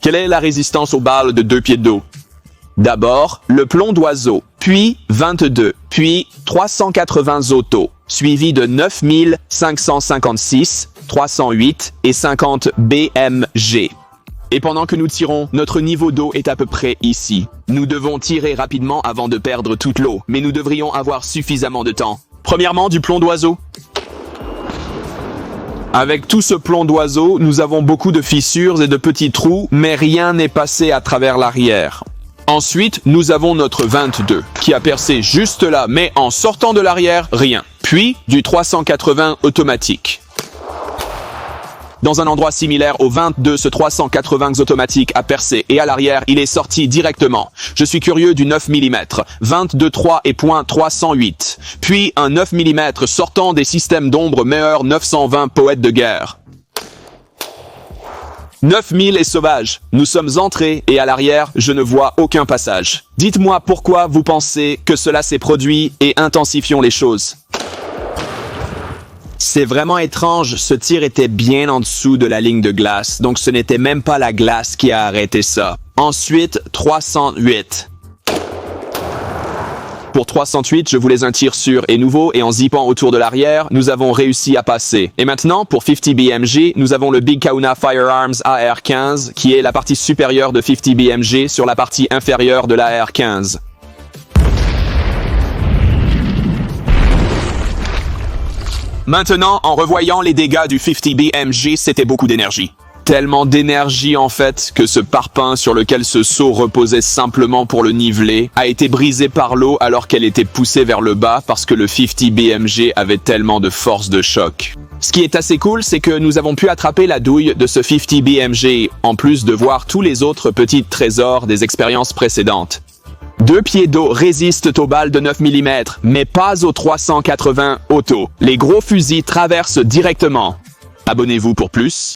Quelle est la résistance aux balles de 2 pieds d'eau? D'abord, le plomb d'oiseau, puis 22, puis 380 autos, suivi de 9556, 308 et 50 BMG. Et pendant que nous tirons, notre niveau d'eau est à peu près ici. Nous devons tirer rapidement avant de perdre toute l'eau, mais nous devrions avoir suffisamment de temps. Premièrement, du plomb d'oiseau. Avec tout ce plomb d'oiseau, nous avons beaucoup de fissures et de petits trous, mais rien n'est passé à travers l'arrière. Ensuite, nous avons notre 22, qui a percé juste là, mais en sortant de l'arrière, rien. Puis, du 380 automatique. Dans un endroit similaire au 22, ce 380 automatique a percé et à l'arrière, il est sorti directement. Je suis curieux du 9 mm, 22.3 et .308. Puis un 9 mm sortant des systèmes d'ombre Meilleur 920 poète de guerre. 9000 est sauvage. Nous sommes entrés et à l'arrière, je ne vois aucun passage. Dites-moi pourquoi vous pensez que cela s'est produit et intensifions les choses. C'est vraiment étrange, ce tir était bien en dessous de la ligne de glace, donc ce n'était même pas la glace qui a arrêté ça. Ensuite, 308. Pour 308, je voulais un tir sûr et nouveau, et en zippant autour de l'arrière, nous avons réussi à passer. Et maintenant, pour 50 BMG, nous avons le Big Kahuna Firearms AR-15, qui est la partie supérieure de 50 BMG sur la partie inférieure de la AR-15. Maintenant, en revoyant les dégâts du 50 BMG, c'était beaucoup d'énergie. Tellement d'énergie en fait que ce parpaing sur lequel ce seau reposait simplement pour le niveler a été brisé par l'eau alors qu'elle était poussée vers le bas parce que le 50 BMG avait tellement de force de choc. Ce qui est assez cool, c'est que nous avons pu attraper la douille de ce 50 BMG, en plus de voir tous les autres petits trésors des expériences précédentes. 2 pieds d'eau résistent aux balles de 9 mm, mais pas aux 380 autos. Les gros fusils traversent directement. Abonnez-vous pour plus.